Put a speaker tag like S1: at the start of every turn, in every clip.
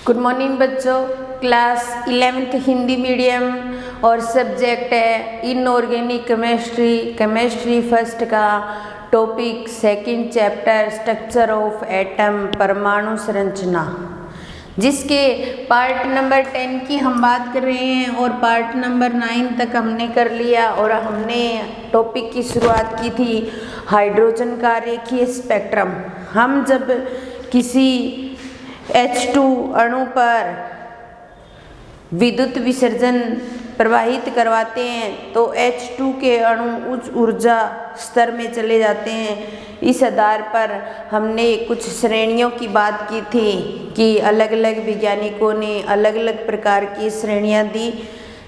S1: Good morning बच्चों। Class 11th Hindi medium और subject है इनऑर्गेनिक केमिस्ट्री फर्स्ट का topic second chapter structure of atom परमाणु संरचना, जिसके पार्ट नंबर 10 की हम बात कर रहे हैं और पार्ट नंबर 9 तक हमने कर लिया। और हमने टॉपिक की शुरुआत की थी हाइड्रोजन का रेखीय स्पेक्ट्रम। हम जब किसी H2 अणु पर विद्युत विसर्जन प्रवाहित करवाते हैं तो H2 के अणु उच्च ऊर्जा स्तर में चले जाते हैं। इस आधार पर हमने कुछ श्रेणियों की बात की थी कि अलग अलग वैज्ञानिकों ने अलग अलग प्रकार की श्रेणियां दी।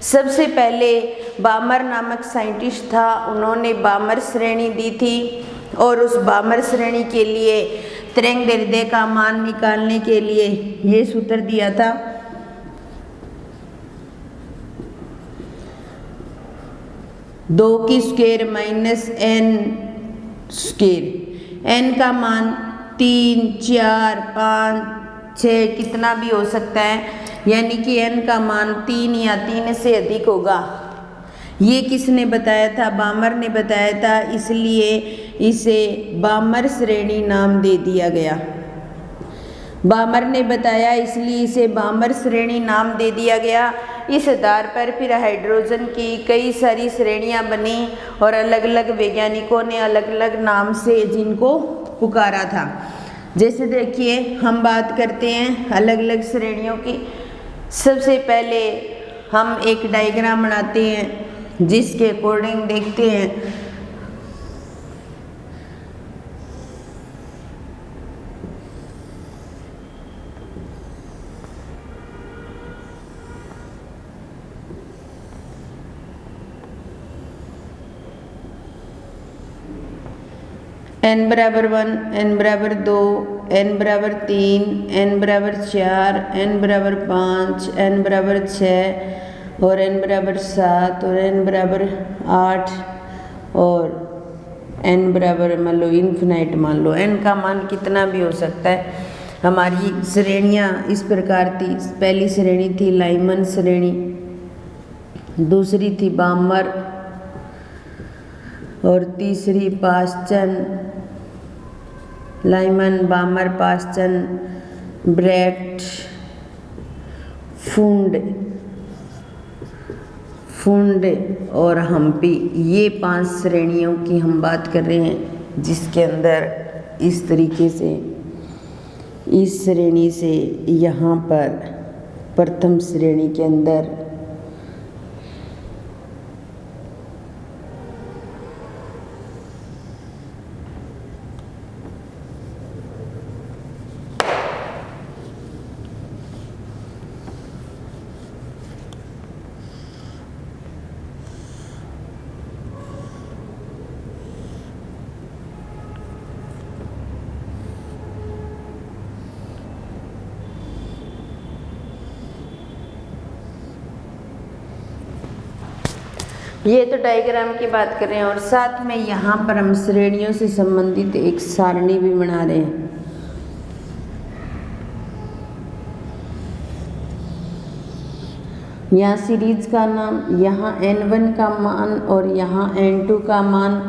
S1: सबसे पहले बामर नामक साइंटिस्ट था, उन्होंने बामर श्रेणी दी थी और उस बामर श्रेणी के लिए तरंगदैर्ध्य का मान निकालने के लिए ये सूत्र दिया था। दो की square minus n square, n का मान 3, 4, 5, 6 कितना भी हो सकता है, यानी कि n का मान 3 या 3 से अधिक होगा। ये किसने बताया था? बामर ने बताया था, इसलिए इसे बामर श्रेणी नाम दे दिया गया। बामर ने बताया इसलिए इसे बामर श्रेणी नाम दे दिया गया। इस आधार पर फिर हाइड्रोजन की कई सारी श्रेणियां बनी और अलग अलग वैज्ञानिकों ने अलग अलग नाम से जिनको पुकारा था। जैसे देखिए हम बात करते हैं अलग अलग श्रेणियों की। सबसे पहले हम एक डायग्राम बनाते हैं जिसके अकॉर्डिंग देखते हैं। n बराबर 1, n बराबर 2, n बराबर 3, n बराबर 4, n बराबर 5, n बराबर 6 और n बराबर 7 और n बराबर 8 और n बराबर मान लो इन्फिनाइट मान लो। n का मान कितना भी हो सकता है। हमारी श्रेणियाँ इस प्रकार थी। पहली श्रेणी थी लाइमन श्रेणी, दूसरी थी बामर और तीसरी पाश्चन। लाइमन, बामर, पाश्चन, ब्रैक्ट, फुंड और हम्पी, ये 5 श्रेणियों की हम बात कर रहे हैं, जिसके अंदर इस तरीके से इस श्रेणी से यहाँ पर प्रथम श्रेणी के अंदर ये तो डायग्राम की बात कर रहे हैं और साथ में यहाँ पर हम श्रेणियों से संबंधित एक सारणी भी बना रहे हैं। यहाँ सीरीज का नाम, यहाँ n1 का मान और यहाँ n2 का मान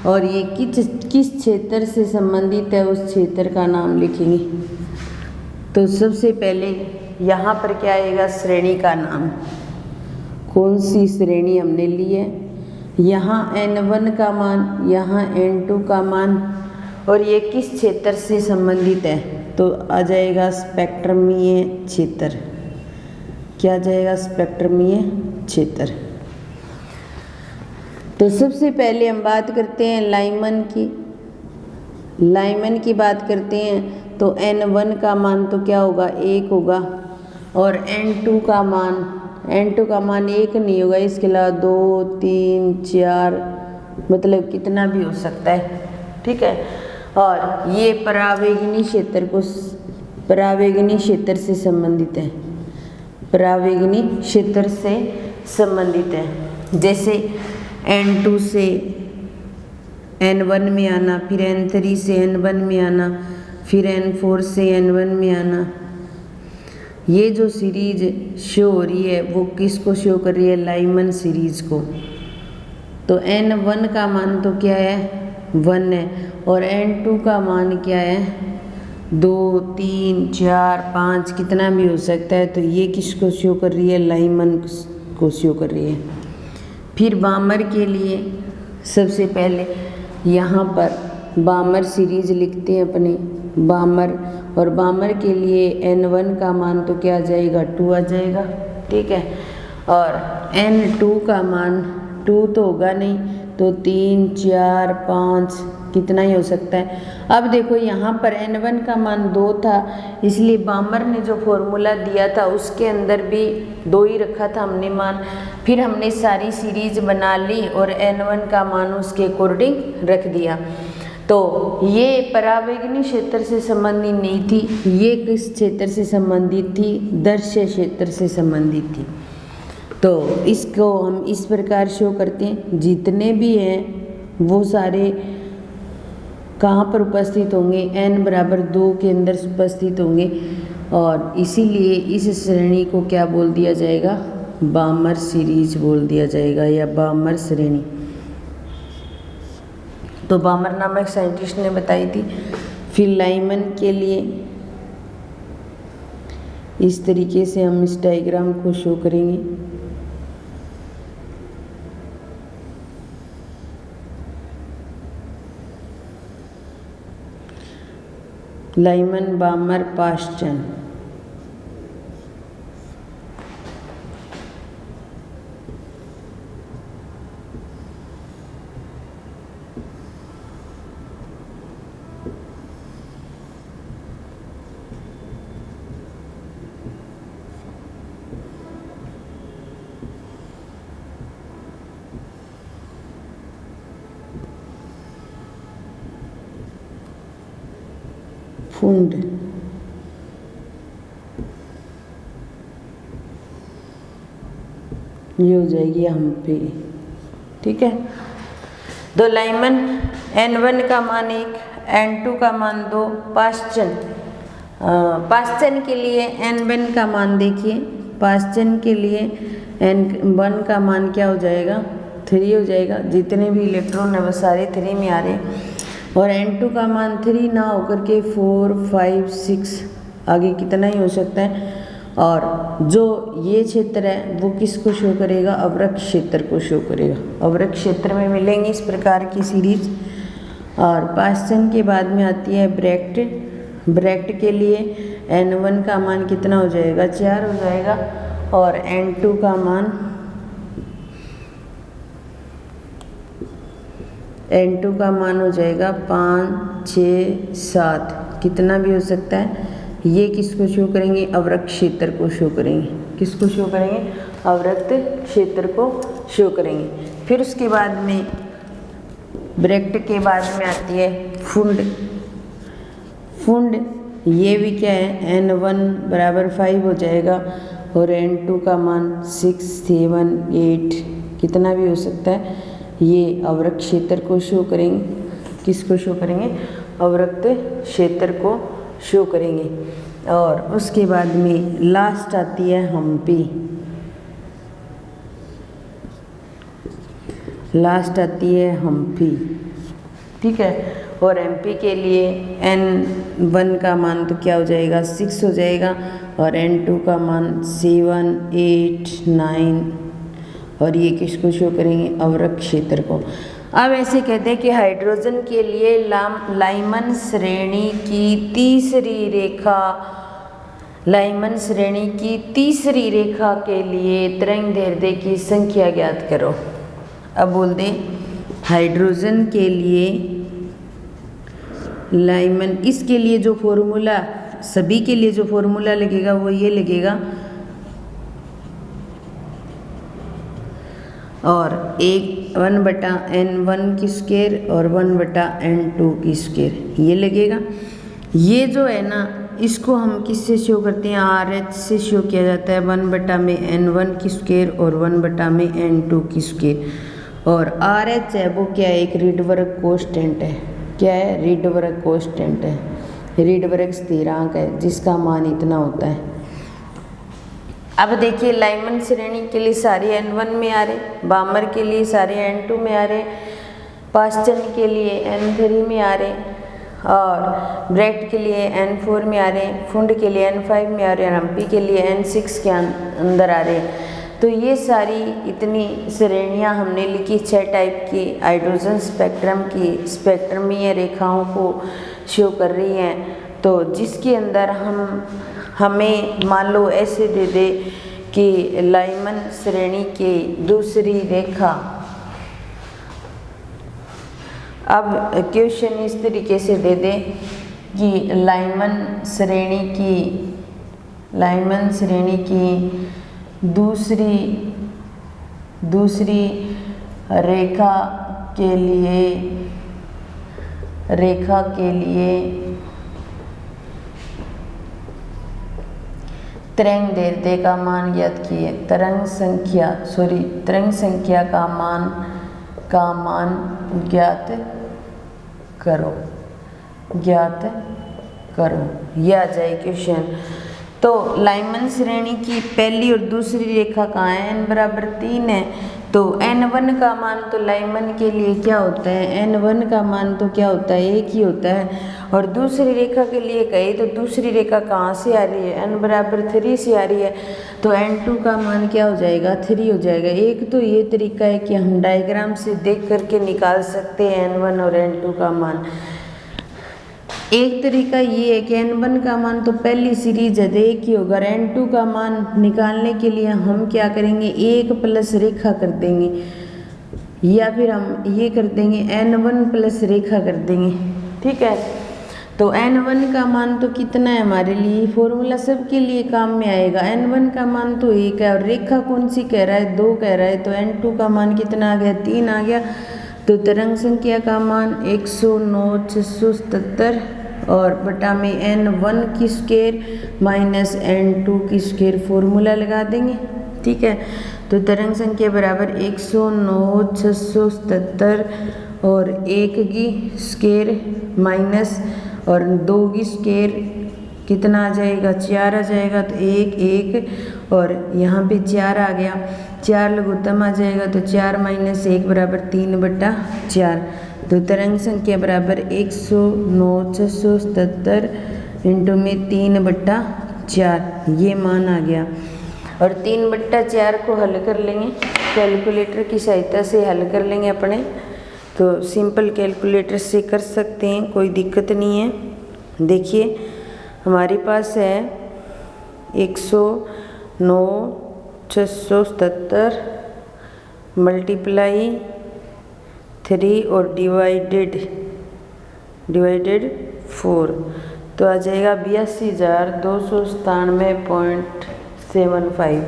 S1: और ये किस क्षेत्र से संबंधित है उस क्षेत्र का नाम लिखेंगे। तो सबसे पहले यहाँ पर क्या आएगा? श्रेणी का नाम। कौन सी श्रेणी हमने ली है? यहाँ n1 का मान, यहाँ n2 का मान और ये किस क्षेत्र से संबंधित है? तो आ जाएगा स्पेक्ट्रमीय क्षेत्र। क्या आ जाएगा? स्पेक्ट्रमीय क्षेत्र। तो सबसे पहले हम बात करते हैं लाइमन की। लाइमन की बात करते हैं तो n1 का मान तो क्या होगा? 1 होगा और n2 का मान 1 नहीं होगा, इसके अलावा 2, 3, 4 मतलब कितना भी हो सकता है। ठीक है। और ये परावैगिनी क्षेत्र से संबंधित है। परावैगिनी क्षेत्र से संबंधित है। जैसे n2 से n1 में आना, फिर n3 से n1 में आना, फिर n4 से n1 में आना, ये जो सीरीज शो हो रही है वो किसको शो कर रही है, लाइमन सीरीज को। तो n1 का मान तो क्या है 1 है, और n2 का मान क्या है 2 3 4 5 कितना भी हो सकता है। तो ये किसको शो कर रही है, लाइमन को शो कर रही है। फिर बामर के लिए सबसे पहले यहाँ पर बामर सीरीज लिखते हैं अपने बामर, और बामर के लिए n1 का मान तो क्या आ जाएगा 2 आ जाएगा, ठीक है। और n2 का मान 2 तो होगा नहीं, तो 3 4 5 कितना ही हो सकता है। अब देखो यहाँ पर n1 का मान 2 था, इसलिए बामर ने जो फॉर्मूला दिया था उसके अंदर भी 2 ही रखा था हमने मान। फिर हमने सारी सीरीज बना ली और n1 का मान उसके अकॉर्डिंग रख दिया। तो ये परावैंगनी क्षेत्र से संबंधित नहीं थी, ये किस क्षेत्र से संबंधित थी, दर्श्य क्षेत्र से संबंधित थी। तो इसको हम इस प्रकार शो करते हैं, जितने भी हैं वो सारे कहाँ पर उपस्थित होंगे, n बराबर 2 के अंदर उपस्थित होंगे, और इसीलिए इस श्रेणी को क्या बोल दिया जाएगा, बामर सीरीज बोल दिया जाएगा या बामर श्रेणी। तो बामर नामक साइंटिस्ट ने बताई थी। फिर लाइमन के लिए इस तरीके से हम इस डायग्राम को शो करेंगे। लाइमन, बामर, पाश्चन। फुंड, ये हो जाएगी हम पे, ठीक है। तो लाइमन n1 का मान 1, n2 का मान 2, पाश्चन के लिए n1 का मान देखिए, पाश्चन के लिए n1 का मान क्या हो जाएगा 3 हो जाएगा, जितने भी इलेक्ट्रॉन है वो सारे 3 में आ रहे हैं। और n2 का मान 3 ना होकर के 4 5 6 आगे कितना ही हो सकता है। और जो ये क्षेत्र है वो किसको शो करेगा, अवरक्त क्षेत्र को शो करेगा। अवरक्त क्षेत्र में मिलेंगे इस प्रकार की सीरीज। और पाश्चन के बाद में आती है ब्रैक्ट। ब्रैक्ट के लिए n1 का मान कितना हो जाएगा 4 हो जाएगा, और n2 का मान हो जाएगा 5 6 7 कितना भी हो सकता है। ये किसको शो करेंगे, अवरक्त क्षेत्र को शो करेंगे। किसको शो करेंगे, अवरक्त क्षेत्र को शो करेंगे। फिर उसके बाद में ब्रैक्ट के बाद में आती है फुंड। फुंड ये भी क्या है, n1 बराबर 5 हो जाएगा, और n2 का मान 6 7 8 कितना भी हो सकता है। ये अवरक्त क्षेत्र को शो करेंगे। किसको शो करेंगे, अवरक्त क्षेत्र को शो करेंगे। और उसके बाद में लास्ट आती है हम्पी। लास्ट आती है हम्पी, ठीक है। और एमपी के लिए n1 का मान तो क्या हो जाएगा 6 हो जाएगा, और n2 का मान 7 8 9, और ये किसको शो करेंगे, अवरक्त क्षेत्र को। अब ऐसे कहते हैं कि हाइड्रोजन के लिए लाइमन श्रेणी की तीसरी रेखा, लाइमन श्रेणी की तीसरी रेखा के लिए तरंगदैर्ध्य की संख्या ज्ञात करो। अब बोल दें हाइड्रोजन के लिए लाइमन, इसके लिए जो फॉर्मूला, सभी के लिए जो फॉर्मूला लगेगा वो ये लगेगा, और 1/n1 की स्क्वायर और 1/n2 की स्क्वायर ये लगेगा। ये जो है ना, इसको हम किससे शो करते हैं, RH से शो किया जाता है, 1/n1 की स्क्वायर और 1/n2 की स्क्वायर। और RH है वो क्या है, एक रीडबर्ग कांस्टेंट है। क्या है, रीडबर्ग कांस्टेंट है, रीडबर्ग स्थिरांक है, जिसका मान इतना होता है। अब देखिए लाइमन श्रेणी के लिए सारे N1 में आ रहे, बामर के लिए सारे N2 में आ रहे, पाश्चन के लिए N3 में आ रहे और ब्रेट के लिए N4 में आ रहे, फुंड के लिए N5 में आ रहे और हम्पी के लिए N6 के अंदर आ रहे। तो ये सारी इतनी श्रेणियां हमने लिखी 6 टाइप की हाइड्रोजन स्पेक्ट्रम की स्पेक्ट्रमीय रेखाओं को शो कर रही हैं। तो जिसके अंदर हमें मान लो ऐसे दे दे कि लाइमन श्रेणी की दूसरी रेखा, अब क्वेश्चन इस तरीके से दे दे कि लाइमन श्रेणी की दूसरी रेखा के लिए तरंग दैर्ध्य का मान ज्ञात कीजिए। तरंग संख्या का मान ज्ञात करो, यह आ जाए क्वेश्चन। तो लाइमन श्रेणी की पहली और दूसरी रेखा कहाँ है, n बराबर 3 है। तो n1 का मान तो लाइमन के लिए क्या होता है, n1 का मान तो क्या होता है, 1 ही होता है। और दूसरी रेखा के लिए कहे तो दूसरी रेखा कहाँ से आ रही है, n बराबर 3 से आ रही है। तो n2 का मान क्या हो जाएगा, 3 हो जाएगा। एक तो ये तरीका है कि हम डायग्राम से देख करके निकाल सकते हैं n1 और n2 का मान। एक तरीका ये है कि n1 का मान तो पहली सीरीज है, 1 ही होगा। n2 का मान निकालने के लिए हम क्या करेंगे, 1 प्लस रेखा कर देंगे, या फिर हम ये कर देंगे n1 प्लस रेखा कर देंगे, ठीक है। तो n1 का मान तो कितना है हमारे लिए, फॉर्मूला सबके लिए काम में आएगा। n1 का मान तो 1 है और रेखा कौन सी कह रहा है, 2 कह रहा है। तो n2 का मान कितना आ गया, 3 आ गया। तो तरंग संख्या का मान 109,677 और बटा में n1 की स्क्वायर माइनस n2 की स्क्वायर फॉर्मूला लगा देंगे, ठीक है। तो तरंग संख्या बराबर 109,677 और 1 की स्क्वायर माइनस और 2 की स्क्वायर कितना आ जाएगा, 4 आ जाएगा। तो 1 1 और यहाँ पे 4 आ गया, 4 लघुत्तम आ जाएगा। तो 4 माइनस 1 बराबर 3/4। तो तरंग संख्या बराबर 109,677 इंटू में 3/4, ये मान आ गया। और 3/4 को हल कर लेंगे, कैलकुलेटर की सहायता से हल कर लेंगे अपने। तो सिंपल कैलकुलेटर से कर सकते हैं, कोई दिक्कत नहीं है। देखिए हमारे पास है 109,677 मल्टीप्लाई 3 और डिवाइडेड 4, तो आ जाएगा 82,297.75।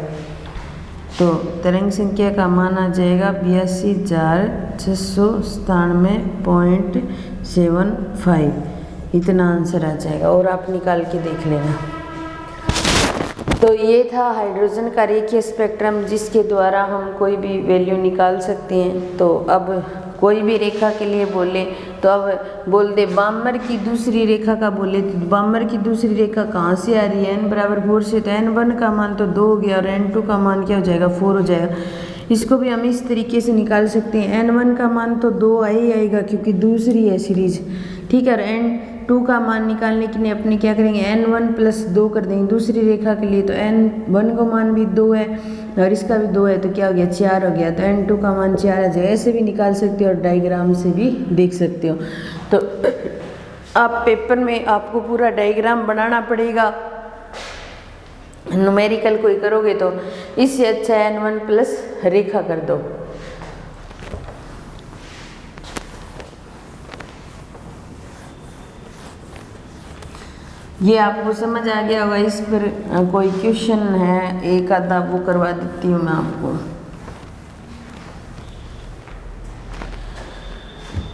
S1: तो तरंग संख्या का मान आ जाएगा 82,697.75, इतना आंसर आ जाएगा। और आप निकाल के देख लेना। तो ये था हाइड्रोजन का रेखीय स्पेक्ट्रम, जिसके द्वारा हम कोई भी वैल्यू निकाल सकते हैं। तो अब कोई भी रेखा के लिए बोले तो अब बोल दे बामर की दूसरी रेखा का बोले तो बामर की दूसरी रेखा कहाँ से आ रही है, n बराबर 4 से। तो n1 का मान तो 2 हो गया और n2 का मान क्या हो जाएगा, 4 हो जाएगा। इसको भी हम इस तरीके से निकाल सकते हैं, n1 का मान तो 2 आ ही आएगा क्योंकि दूसरी है सीरीज, ठीक है। और n2 का मान निकालने के लिए अपने क्या करेंगे, n1 प्लस 2 कर देंगे दूसरी रेखा के लिए। तो n1 का मान भी 2 है और इसका भी 2 है, तो क्या हो गया, 4 हो गया। तो n2 का मान 4 आ जाएगा। ऐसे भी निकाल सकते हो और डायग्राम से भी देख सकते हो। तो आप पेपर में आपको पूरा डायग्राम बनाना पड़ेगा, न्यूमेरिकल कोई करोगे तो। इससे अच्छा n1 प्लस रेखा कर दो। ये आपको समझ आ गया होगा। इस पर कोई क्वेश्चन है एक आधा, वो करवा देती हूँ मैं आपको।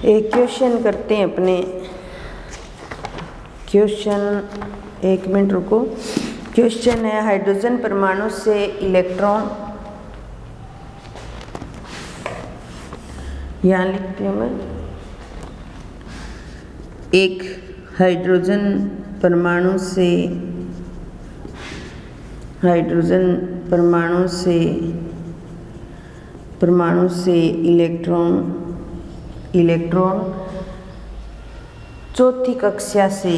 S1: एक क्वेश्चन करते हैं अपने, क्वेश्चन 1 मिनट रुको। क्वेश्चन है हाइड्रोजन परमाणु से इलेक्ट्रॉन, यहाँ लिखती हूँ मैं, एक हाइड्रोजन परमाणु से हाइड्रोजन परमाणु से इलेक्ट्रॉन चौथी कक्षा से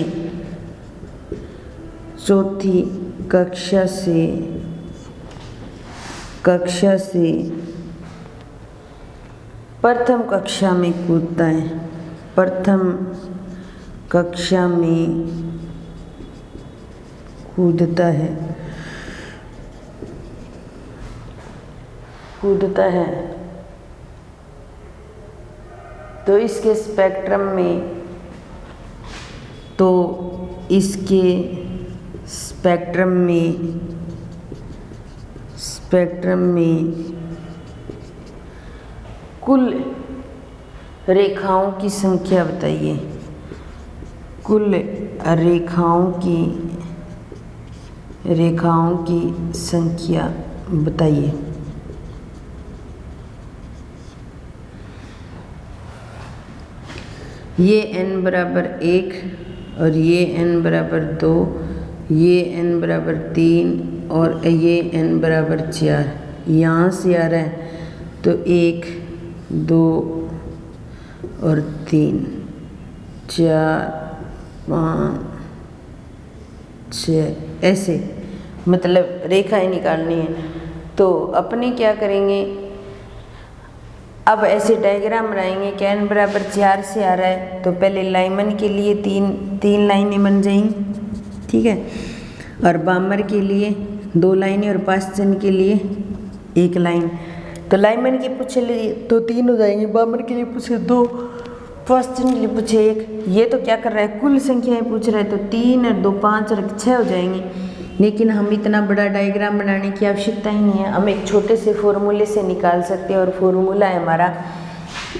S1: प्रथम कक्षा में कूदता है। प्रथम कक्षा में कूदता है तो इसके स्पेक्ट्रम में कुल रेखाओं की संख्या बताइए। कुल रेखाओं की संख्या बताइए। ये n बराबर 1 और ये n बराबर 2, ये n बराबर 3 और ये n बराबर 4 यहाँ से आ रहा है तो 1 2 और 3 4 5 6 ऐसे मतलब रेखाएं निकालनी है। तो अपने क्या करेंगे, अब ऐसे डायग्राम बनाएंगे कि n बराबर 4 से आ रहा है तो पहले लाइमन के लिए तीन लाइनें बन जाएंगी, ठीक है, और बामर के लिए 2 लाइनें और पास्चन के लिए 1 लाइन। तो लाइमन के पूछे लिए तो 3 हो जाएंगे, बामर के लिए पूछे 2, पास्चन के लिए पूछे 1। ये तो क्या कर रहा है, कुल संख्याएं पूछ रहा है तो 3 और 2 5 और 6 हो जाएंगे। लेकिन हम इतना बड़ा डायग्राम बनाने की आवश्यकता ही नहीं है, हम एक छोटे से फॉर्मूले से निकाल सकते हैं और फॉर्मूला है हमारा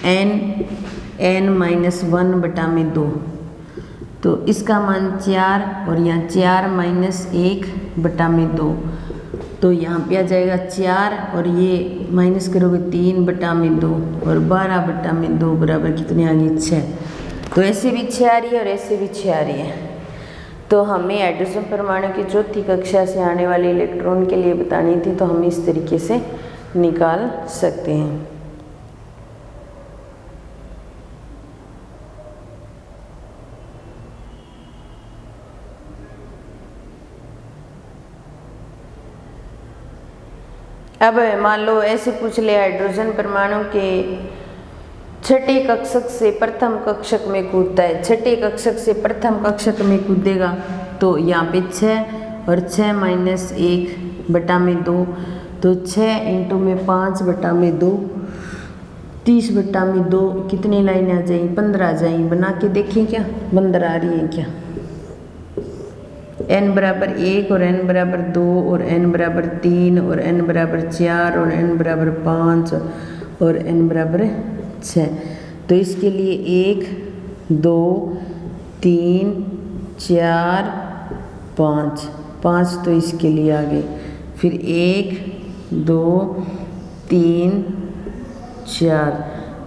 S1: n-1/2। तो इसका मान 4 और यहाँ 4-1/2, तो यहाँ पे आ जाएगा 4 और ये माइनस करोगे 3/2 और 12/2 बराबर कितने आ गए 6। तो ऐसे भी 6 आ रही है और ऐसे भी 6 आ रही है। तो हमें हाइड्रोजन परमाणु की चौथी कक्षा से आने वाले इलेक्ट्रॉन के लिए बतानी थी, तो हम इस तरीके से निकाल सकते हैं। अब मान लो ऐसे पूछ ले, हाइड्रोजन परमाणु के छठे कक्षक से प्रथम कक्षक में कूदता है। छठे कक्षक से प्रथम कक्षक में कूदेगा तो यहाँ पे 6 और 6-1/2, तो 6 × में 5/2 30/2 कितनी लाइन आ जाएंगी, 15 आ जाएंगी। बना के देखें क्या 15 आ रही है क्या। n बराबर 1 और n बराबर 2 और n बराबर 3 और n बराबर 4 और n बराबर 5 और n बराबर 6। तो इसके लिए 1 2 3 4 5 तो इसके लिए आ गए। फिर 1 2 3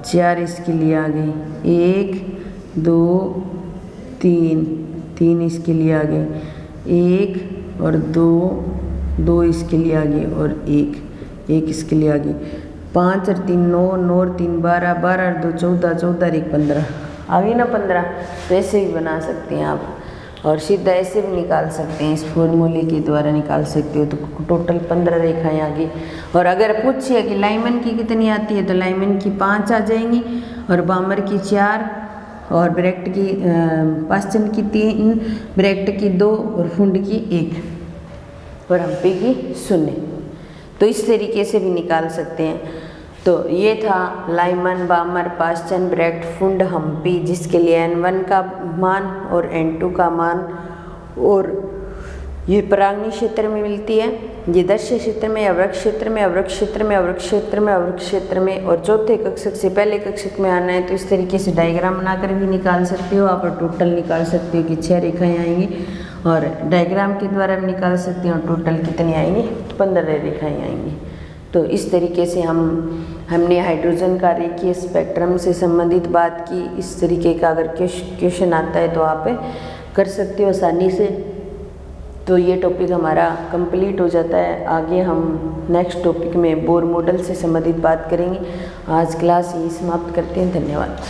S1: 4 इसके लिए आ गए। 1 2 3 इसके लिए आ गए। 1 और 2 इसके लिए आ गए और 1 इसके लिए आ गए। 5 और 3 9 और 3 12 और 2 14 और 1 15 आ गई ना 15। तो ऐसे भी बना सकते हैं आप, और सीधा ऐसे भी निकाल सकते हैं, इस फॉर्मूले के द्वारा निकाल सकते हो। तो टोटल 15 रेखाएं आ गई। और अगर पूछिए कि लाइमन की कितनी आती है, तो लाइमन की 5 आ जाएंगी और बामर की 4 और ब्रैक्ट की पास्चन की 3, ब्रैक्ट की 2 और फुंड की 1 और हम्पी की 0। तो इस तरीके से भी निकाल सकते हैं। तो ये था लाइमन, बामर, पास्चन, ब्रैक्ट, फुंड, हम्पी, जिसके लिए n1 का मान और n2 का मान, और ये परागनी क्षेत्र में मिलती है, ये दस्य क्षेत्र में, अवृक्ष क्षेत्र में, अवृक्ष क्षेत्र में, अवृक्ष क्षेत्र में, अवृक्ष क्षेत्र में, और चौथे कक्षक से पहले कक्षक में आना है। तो इस तरीके से डायग्राम बनाकर भी निकाल सकते हो आप, और टोटल निकाल सकते हो कि 6 रेखाएं आएंगी, और डायग्राम के द्वारा भी निकाल सकते हो टोटल कितनी आएंगी, 15 रेखाएं आएंगी। तो इस तरीके से हमने हाइड्रोजन का रेखीय स्पेक्ट्रम से संबंधित बात की। इस तरीके का अगर क्वेश्चन आता है तो आप कर सकते हो आसानी से। तो ये टॉपिक हमारा कंप्लीट हो जाता है। आगे हम नेक्स्ट टॉपिक में बोर मॉडल से संबंधित बात करेंगे। आज क्लास यही समाप्त करते हैं। धन्यवाद।